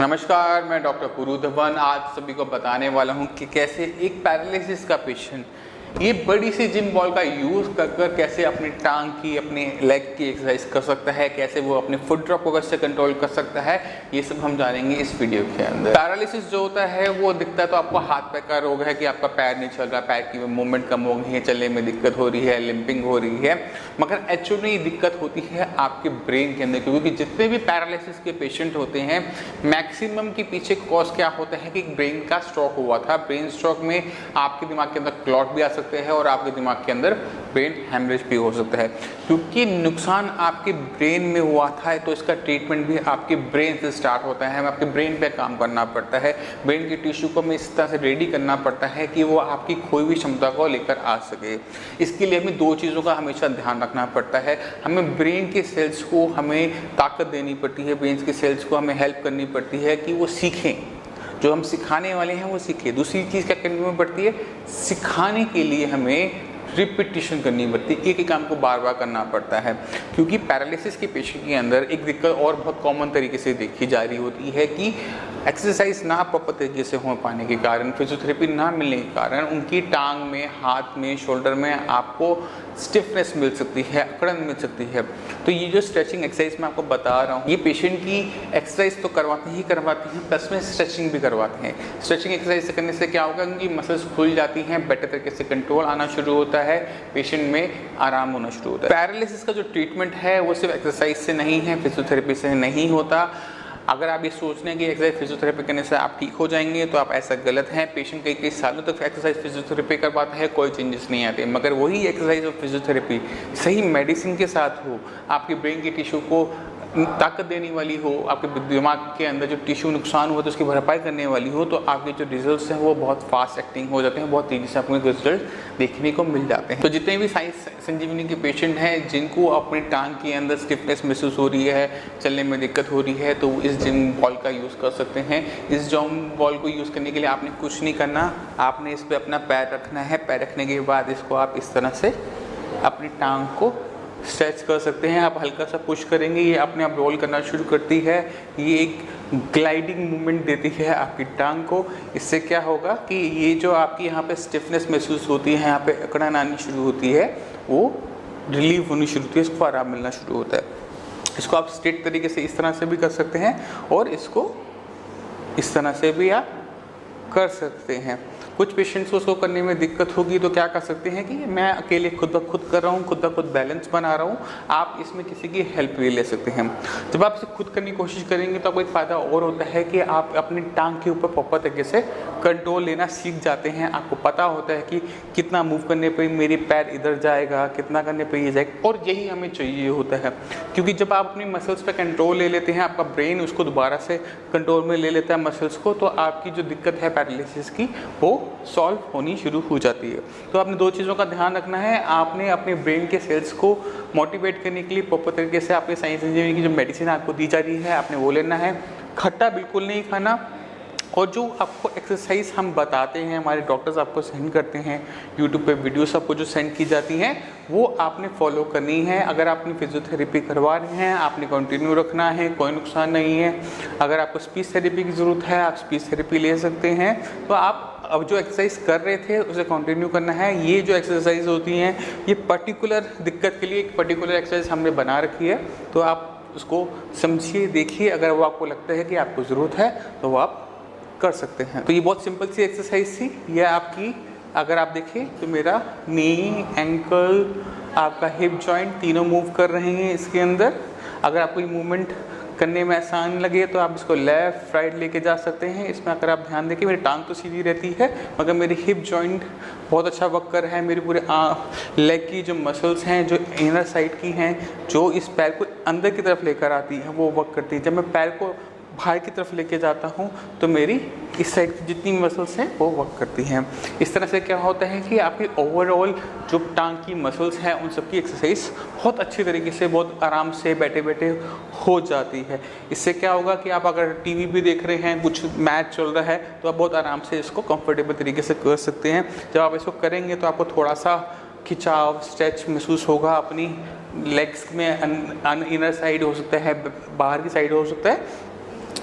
नमस्कार, मैं डॉक्टर पुरु धवन आज सभी को बताने वाला हूं कि कैसे एक पैरालिसिस का पेशेंट ये बड़ी सी जिम बॉल का यूज़ कर कैसे अपनी टांग की अपने लेग की एक्सरसाइज कर सकता है, कैसे वो अपने फुट ड्रॉप को कैसे कंट्रोल कर सकता है, ये सब हम जानेंगे इस वीडियो के अंदर। पैरालिसिस जो होता है वो दिखता है तो आपको हाथ पैर का रोग है कि आपका पैर नहीं चल रहा, पैर की मूवमेंट कम हो गई है, चलने में दिक्कत हो रही है, लिम्पिंग हो रही है, मगर एक्चुअली दिक्कत होती है आपके ब्रेन के अंदर। क्योंकि जितने भी पैरालिसिस के पेशेंट होते हैं मैक्सिमम के पीछे कॉज क्या होता है कि ब्रेन का स्ट्रोक हुआ था। ब्रेन स्ट्रोक में आपके दिमाग के अंदर क्लॉट भी आ सकते हैं और आपके दिमाग के अंदर ब्रेन हेमरेज भी हो सकता है। क्योंकि नुकसान आपके ब्रेन में हुआ था तो इसका ट्रीटमेंट भी आपके ब्रेन से स्टार्ट होता है। हमें आपके ब्रेन पे काम करना पड़ता है, ब्रेन की टिश्यू को हमें इस तरह से रेडी करना पड़ता है कि वो आपकी खोई हुई क्षमता को लेकर आ सके। इसके लिए हमें दो चीज़ों का हमेशा ध्यान रखना पड़ता है। हमें ब्रेन के सेल्स को हमें ताकत देनी पड़ती है, ब्रेन के सेल्स को हमें हेल्प करनी पड़ती है कि वो सीखें, जो हम सिखाने वाले हैं वो सीखे। दूसरी चीज़ क्या करनी पड़ती है, सिखाने के लिए हमें रिपीटिशन करनी पड़ती है, एक ही काम को बार बार करना पड़ता है। क्योंकि पैरालिसिस के पेशेंट के अंदर एक दिक्कत और बहुत कॉमन तरीके से देखी जा रही होती है कि एक्सरसाइज ना प्रॉपर तरीके से हो पाने के कारण, फिजियोथेरेपी ना मिलने के कारण उनकी टांग में, हाथ में, शोल्डर में आपको स्टिफनेस मिल सकती है, अकड़न मिल सकती है। तो ये जो स्ट्रेचिंग एक्सरसाइज मैं आपको बता रहा हूँ ये पेशेंट की एक्सरसाइज तो करवाते ही करवाते हैं, प्लस में स्ट्रेचिंग भी करवाते हैं। स्ट्रेचिंग एक्सरसाइज करने से क्या होगा, उनकी मसल्स खुल जाती हैं, बेटर तरीके से कंट्रोल आना शुरू होता है, पेशेंट में आराम होना शुरू होता है। पैरालिसिस का जो ट्रीटमेंट है वो सिर्फ एक्सरसाइज से नहीं है, फिजियोथेरेपी से नहीं होता। अगर आप ये सोच रहे हैं कि एक्सरसाइज फिजियोथेरेपी करने से आप ठीक हो जाएंगे तो आप ऐसा गलत हैं। पेशेंट कई सालों तक एक्सरसाइज फिजियोथेरेपी करवाता है, कोई चेंजेस नहीं आते, मगर वही एक्सरसाइज और फिजियोथेरेपी सही मेडिसिन के साथ हो, आपके ब्रेन की टिश्यू को ताकत देने वाली हो, आपके दिमाग के अंदर जो टिश्यू नुकसान हुआ तो उसकी भरपाई करने वाली हो, तो आपके जो रिजल्ट्स हैं वो बहुत फास्ट एक्टिंग हो जाते हैं, बहुत तेज़ी से आपको रिजल्ट देखने को मिल जाते हैं। तो जितने भी साइंस संजीवनी के पेशेंट हैं जिनको अपनी टांग के अंदर स्टिफनेस महसूस हो रही है, चलने में दिक्कत हो रही है, तो इस जिम बॉल का यूज़ कर सकते हैं। इस जिम बॉल को यूज़ करने के लिए आपने कुछ नहीं करना, आपने इस पर अपना पैर रखना है। पैर रखने के बाद इसको आप इस तरह से अपनी टांग को स्ट्रेच कर सकते हैं। आप हल्का सा पुश करेंगे, ये अपने आप रोल करना शुरू करती है, ये एक ग्लाइडिंग मूवमेंट देती है आपकी टांग को। इससे क्या होगा कि ये जो आपकी यहाँ पे स्टिफनेस महसूस होती है, यहाँ पे अकड़न आनी शुरू होती है, वो रिलीव होनी शुरू होती है, इसको आराम मिलना शुरू होता है। इसको आप स्ट्रेट तरीके से इस तरह से भी कर सकते हैं और इसको इस तरह से भी आप कर सकते हैं। कुछ पेशेंट्स को उसको करने में दिक्कत होगी तो क्या कर सकते हैं कि मैं अकेले खुद ब खुद कर रहा हूँ, खुद ब खुद बैलेंस बना रहा हूँ, आप इसमें किसी की हेल्प भी ले सकते हैं। जब आप इसे खुद करने की कोशिश करेंगे तो आपको एक फ़ायदा और होता है कि आप अपनी टांग के ऊपर प्रॉपर तरीके से कंट्रोल लेना सीख जाते हैं। आपको पता होता है कि कितना मूव करने पर मेरे पैर इधर जाएगा, कितना करने पर ये जाएगा, और यही हमें चाहिए होता है। क्योंकि जब आप अपनी मसल्स पर कंट्रोल ले लेते हैं, आपका ब्रेन उसको दोबारा से कंट्रोल में ले लेता है मसल्स को, तो आपकी जो दिक्कत है पैरालिसिस की वो सॉल्व होनी शुरू हो जाती है। तो आपने दो चीज़ों का ध्यान रखना है। आपने अपने ब्रेन के सेल्स को मोटिवेट करने के लिए प्रॉपर तरीके से आपने साइंस इंजीनियरिंग की जो मेडिसिन आपको दी जा रही है आपने वो लेना है। खट्टा बिल्कुल नहीं खाना, और जो आपको एक्सरसाइज हम बताते हैं, हमारे डॉक्टर्स आपको सेंड करते हैं, यूट्यूब पे वीडियोस आपको जो सेंड की जाती हैं वो आपने फॉलो करनी है। अगर आपने फिजियोथेरेपी करवा रहे हैं आपने कंटिन्यू रखना है, कोई नुकसान नहीं है। अगर आपको स्पीच थेरेपी की ज़रूरत है आप स्पीच थेरेपी ले सकते हैं। तो आप अब जो एक्सरसाइज कर रहे थे उसे कंटिन्यू करना है। ये जो एक्सरसाइज होती हैं ये पर्टिकुलर दिक्कत के लिए एक पर्टिकुलर एक्सरसाइज हमने बना रखी है, तो आप उसको समझिए, देखिए, अगर वो आपको लगता है कि आपको ज़रूरत है तो वो आप कर सकते हैं। तो ये बहुत सिंपल सी एक्सरसाइज थी। यह आपकी, अगर आप देखें तो मेरा नी, एंकल, आपका हिप जॉइंट तीनों मूव कर रहे हैं इसके अंदर। अगर आपको ये मूवमेंट करने में आसान लगे तो आप इसको लेफ़्ट राइट लेके जा सकते हैं। इसमें अगर आप ध्यान दें कि मेरी टांग तो सीधी रहती है मगर मेरी हिप जॉइंट बहुत अच्छा वर्क कर रहा है, मेरी पूरे लेग की जो मसल्स हैं जो इनर साइड की हैं जो इस पैर को अंदर की तरफ लेकर आती हैं वो वर्क करती है। जब मैं पैर को बाहर की तरफ लेके जाता हूँ तो मेरी इस साइड की जितनी मसल्स हैं वो वर्क करती हैं। इस तरह से क्या होता है कि आपकी ओवरऑल जो टांग की मसल्स हैं उन सब की एक्सरसाइज बहुत अच्छी तरीके से, बहुत आराम से बैठे बैठे हो जाती है। इससे क्या होगा कि आप अगर टीवी भी देख रहे हैं, कुछ मैच चल रहा है, तो आप बहुत आराम से इसको कंफर्टेबल तरीके से कर सकते हैं। जब आप इसको करेंगे तो आपको थोड़ा सा खिंचाव, स्ट्रेच महसूस होगा अपनी लेग्स में, इनर साइड हो सकता है, बाहर की साइड हो सकता है,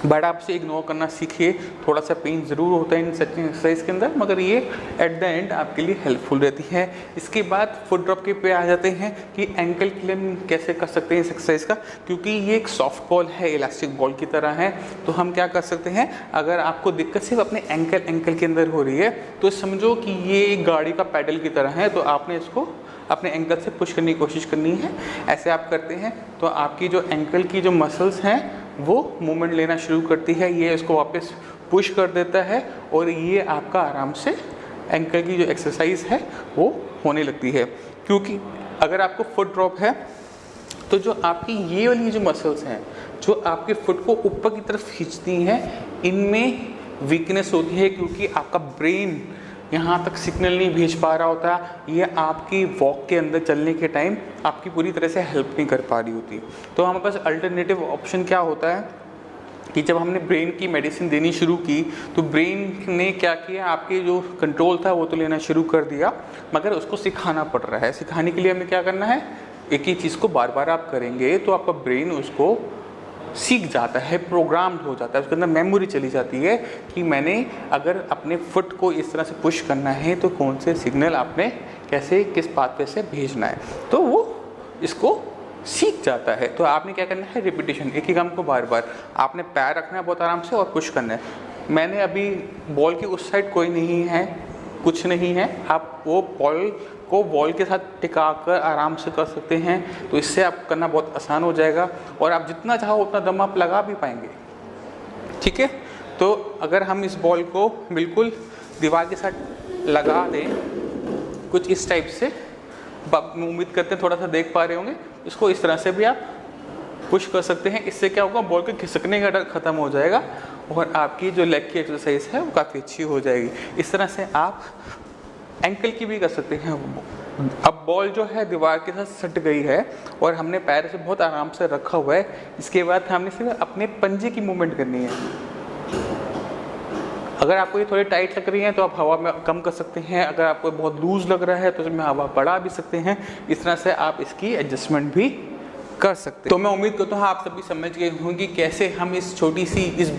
बट आप इसे इग्नोर करना सीखिए। थोड़ा सा पेन ज़रूर होता है इन स्ट्रेचिंग एक्सरसाइज के अंदर, मगर ये एट द एंड आपके लिए हेल्पफुल रहती है। इसके बाद फुट ड्रॉप के पे आ जाते हैं कि एंकल क्लेम कैसे कर सकते हैं इस एक्सरसाइज का, क्योंकि ये एक सॉफ्ट बॉल है, इलास्टिक बॉल की तरह है। तो हम क्या कर सकते हैं, अगर आपको दिक्कत सिर्फ अपने एंकल के अंदर हो रही है तो समझो कि ये एक गाड़ी का पैडल की तरह है, तो आपने इसको अपने एंकल से पुश करने की कोशिश करनी है। ऐसे आप करते हैं तो आपकी जो एंकल की जो मसल्स हैं वो मूवमेंट लेना शुरू करती है, ये इसको वापस पुश कर देता है और ये आपका आराम से एंकल की जो एक्सरसाइज है वो होने लगती है। क्योंकि अगर आपको फुट ड्रॉप है तो जो आपकी ये वाली जो मसल्स हैं जो आपके फुट को ऊपर की तरफ खींचती हैं, इनमें वीकनेस होती है, क्योंकि आपका ब्रेन यहाँ तक सिग्नल नहीं भेज पा रहा होता, ये आपकी वॉक के अंदर चलने के टाइम आपकी पूरी तरह से हेल्प नहीं कर पा रही होती। तो हमारे पास अल्टरनेटिव ऑप्शन क्या होता है कि जब हमने ब्रेन की मेडिसिन देनी शुरू की तो ब्रेन ने क्या किया, आपके जो कंट्रोल था वो तो लेना शुरू कर दिया, मगर उसको सिखाना पड़ रहा है। सिखाने के लिए हमें क्या करना है, एक ही चीज़ को बार बार आप करेंगे तो आपका ब्रेन उसको सीख जाता है, प्रोग्राम्ड हो जाता है, उसके अंदर मेमोरी चली जाती है कि मैंने अगर अपने फुट को इस तरह से पुश करना है तो कौन से सिग्नल आपने कैसे किस पाथवे से भेजना है, तो वो इसको सीख जाता है। तो आपने क्या करना है, रिपीटेशन, एक ही काम को बार बार आपने पैर रखना है बहुत आराम से और पुश करना है। मैंने अभी बॉल की उस साइड कोई नहीं है, कुछ नहीं है, आप वो बॉल को वॉल के साथ टिका कर आराम से कर सकते हैं, तो इससे आप करना बहुत आसान हो जाएगा और आप जितना चाहो उतना दम आप लगा भी पाएंगे। ठीक है, तो अगर हम इस बॉल को बिल्कुल दीवार के साथ लगा दें कुछ इस टाइप से, उम्मीद करते हैं थोड़ा सा देख पा रहे होंगे, इसको इस तरह से भी आप पुश कर सकते हैं। इससे क्या होगा, बॉल के खिसकने का डर खत्म हो जाएगा और आपकी जो लेग की एक्सरसाइज है वो काफ़ी अच्छी हो जाएगी। इस तरह से आप एंकल की भी कर सकते हैं। अब बॉल जो है दीवार के साथ सट गई है और हमने पैर से बहुत आराम से रखा हुआ है, इसके बाद हमने सिर्फ अपने पंजे की मूवमेंट करनी है। अगर आपको ये थोड़ी टाइट लग रही है तो आप हवा में कम कर सकते हैं, अगर आपको बहुत लूज लग रहा है तो उसमें हवा बढ़ा भी सकते हैं। इस तरह से आप इसकी एडजस्टमेंट भी कर सकते हैं। तो मैं उम्मीद करता हूँ आप सभी समझ गए होंगे कैसे हम इस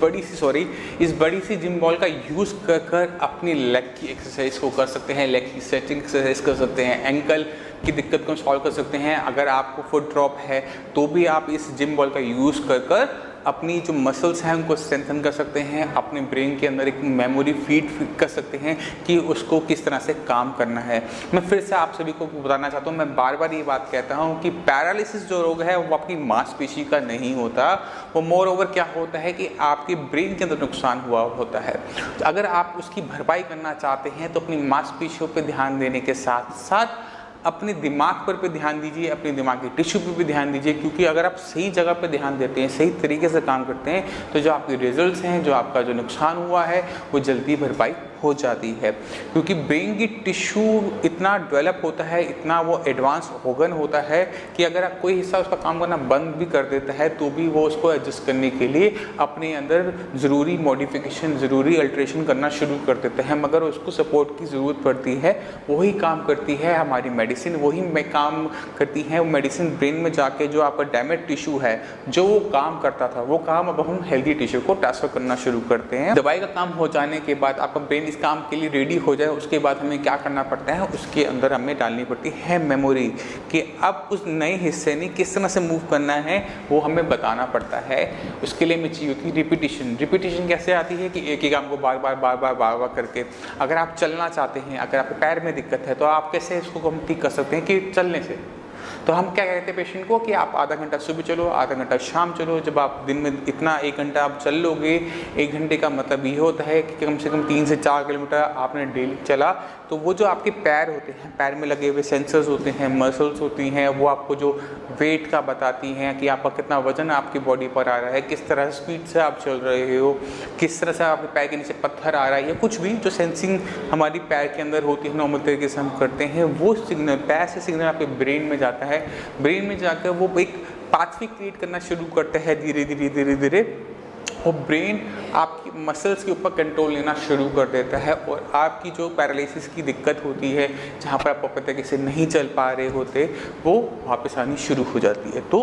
बड़ी सी जिम बॉल का यूज़ कर अपनी लेग की एक्सरसाइज को कर सकते हैं, लेग की स्ट्रेचिंग एक्सरसाइज कर सकते हैं, एंकल की दिक्कत को सॉल्व कर सकते हैं। अगर आपको फुट ड्रॉप है तो भी आप इस जिम बॉल का यूज़ कर अपनी जो मसल्स हैं उनको स्ट्रेंथन कर सकते हैं, अपने ब्रेन के अंदर एक मेमोरी फीड कर सकते हैं कि उसको किस तरह से काम करना है। मैं फिर से आप सभी को बताना चाहता हूँ, मैं बार बार ये बात कहता हूँ कि पैरालिसिस जो रोग है वो आपकी मांसपेशी का नहीं होता, वो मोर ओवर क्या होता है कि आपके ब्रेन के अंदर नुकसान हुआ होता है। अगर आप उसकी भरपाई करना चाहते हैं तो अपनी मांसपेशियों पर ध्यान देने के साथ साथ अपने दिमाग पर भी ध्यान दीजिए, अपने दिमाग के टिश्यू पे भी ध्यान दीजिए, क्योंकि अगर आप सही जगह पे ध्यान देते हैं, सही तरीके से काम करते हैं तो जो आपके रिजल्ट्स हैं, जो आपका जो नुकसान हुआ है वो जल्दी भरपाई हो जाती है। क्योंकि ब्रेन की टिश्यू इतना डेवलप होता है, इतना वो एडवांस ऑर्गन होता है कि अगर आप कोई हिस्सा उसका काम करना बंद भी कर देता है तो भी वो उसको एडजस्ट करने के लिए अपने अंदर ज़रूरी मॉडिफिकेशन, ज़रूरी अल्ट्रेशन करना शुरू कर देता है, मगर उसको सपोर्ट की ज़रूरत पड़ती है। वही काम करती है हमारी मेडिसिन, वही काम करती है वो मेडिसिन ब्रेन में जाके जो आपका डैमेज टिश्यू है, जो वो काम करता था वो काम अब हम हेल्दी टिश्यू को ट्रांसफर करना शुरू करते हैं। दवाई का काम हो जाने के बाद आपका ब्रेन इस काम के लिए रेडी हो जाए, उसके बाद हमें क्या करना पड़ता है, उसके अंदर हमें डालनी पड़ती है मेमोरी कि अब उस नए हिस्से ने किस तरह से मूव करना है वो हमें बताना पड़ता है। उसके लिए हमें चाहिए होती है रिपीटिशन। रिपीटिशन कैसे आती है कि एक ही काम को बार बार करके, अगर आप चलना चाहते हैं, अगर आपके पैर में दिक्कत है तो आप कैसे इसको हम ठीक कर सकते हैं कि चलने से। तो हम क्या कहते हैं पेशेंट को कि आप आधा घंटा सुबह चलो, आधा घंटा शाम चलो। जब आप दिन में इतना 1 घंटा आप चल लोगे, 1 घंटे का मतलब ये होता है कि कम से कम 3 से 4 किलोमीटर आपने डेली चला, तो वो जो आपके पैर होते हैं, पैर में लगे हुए सेंसर्स होते हैं, मसल्स होती हैं, वो आपको जो वेट का बताती हैं कि आपका कितना वजन आपकी बॉडी पर आ रहा है, किस तरह स्पीड से आप चल रहे हो, किस तरह से आपके पैर के नीचे पत्थर आ रहा है, या कुछ भी जो सेंसिंग हमारी पैर के अंदर होती है नॉर्मल तरीके से हम करते हैं, वो सिग्नल पैर से सिग्नल आपके ब्रेन में जाता है। ब्रेन में जाकर वो एक पाथवे क्रिएट करना शुरू करता है धीरे धीरे और ब्रेन आपकी मसल्स के ऊपर कंट्रोल लेना शुरू कर देता है और आपकी जो पैरालिसिस की दिक्कत होती है, जहाँ पर आप प्रॉपर तरीके से नहीं चल पा रहे होते, वो वापस आनी शुरू हो जाती है। तो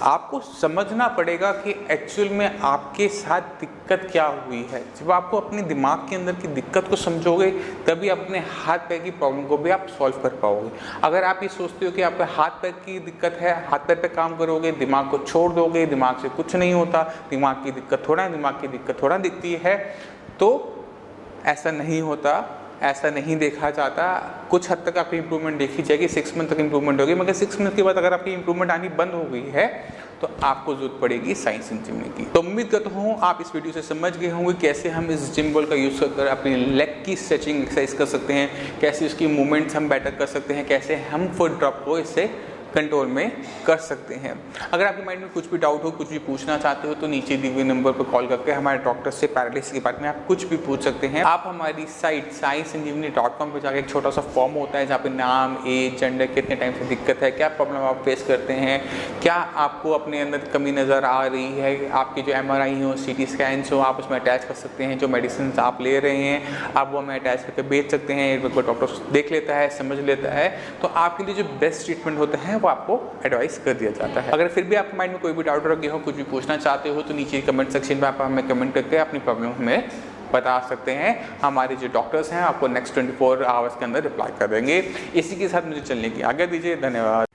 आपको समझना पड़ेगा कि एक्चुअल में आपके साथ दिक्कत क्या हुई है। जब आपको अपने दिमाग के अंदर की दिक्कत को समझोगे तभी अपने हाथ पैर की प्रॉब्लम को भी आप सॉल्व कर पाओगे। अगर आप ये सोचते हो कि आपके हाथ पैर की दिक्कत है, हाथ पैर पे काम करोगे, दिमाग को छोड़ दोगे, दिमाग से कुछ नहीं होता, दिमाग की दिक्कत थोड़ा है, दिमाग की दिक्कत थोड़ा दिखती है, तो ऐसा नहीं होता, ऐसा नहीं देखा जाता। कुछ हद तक आपकी इंप्रूवमेंट देखी जाएगी, 6 मंथ तक इंप्रूवमेंट होगी, मगर 6 मंथ के बाद अगर आपकी इंप्रूवमेंट आनी बंद हो गई है तो आपको जरूरत पड़ेगी साइंस इन जिम की। तो उम्मीद करता हूँ आप इस वीडियो से समझ गए होंगे कैसे हम इस जिम बॉल का यूज़ कर अपनी लेग की स्ट्रेचिंग एक्सरसाइज कर सकते हैं, कैसे उसकी मूवमेंट्स हम बेटर कर सकते हैं, कैसे हम फुट ड्रॉप को इससे कंट्रोल में कर सकते हैं। अगर आपके माइंड में कुछ भी डाउट हो, कुछ भी पूछना चाहते हो तो नीचे दिए हुए नंबर पर कॉल करके हमारे डॉक्टर से पैरालिसिस के बारे में आप कुछ भी पूछ सकते हैं। आप हमारी साइट scienceandunity.com पर जाकर एक छोटा सा फॉर्म होता है जहाँ पे नाम, एज, जेंडर, कितने टाइम से दिक्कत है, क्या प्रॉब्लम आप फेस करते हैं, क्या आपको अपने अंदर कमी नज़र आ रही है, आपकी जो MRI हो, CT स्कैन्स हो, आप उसमें अटैच कर सकते हैं। जो मेडिसिन आप ले रहे हैं आप वो हमें अटैच करके बेच सकते हैं। एक बार डॉक्टर देख लेता है, समझ लेता है, तो आपके लिए जो बेस्ट ट्रीटमेंट होता है वो आपको एडवाइस कर दिया जाता है। अगर फिर भी आपके माइंड में कोई भी डाउट रखे हो, कुछ भी पूछना चाहते हो तो नीचे कमेंट सेक्शन में आप हमें कमेंट करके अपनी प्रॉब्लम हमें बता सकते हैं। हमारे जो डॉक्टर्स हैं आपको नेक्स्ट 24 आवर्स के अंदर रिप्लाई कर देंगे। इसी के साथ मुझे चलने की आज्ञा दीजिए। धन्यवाद।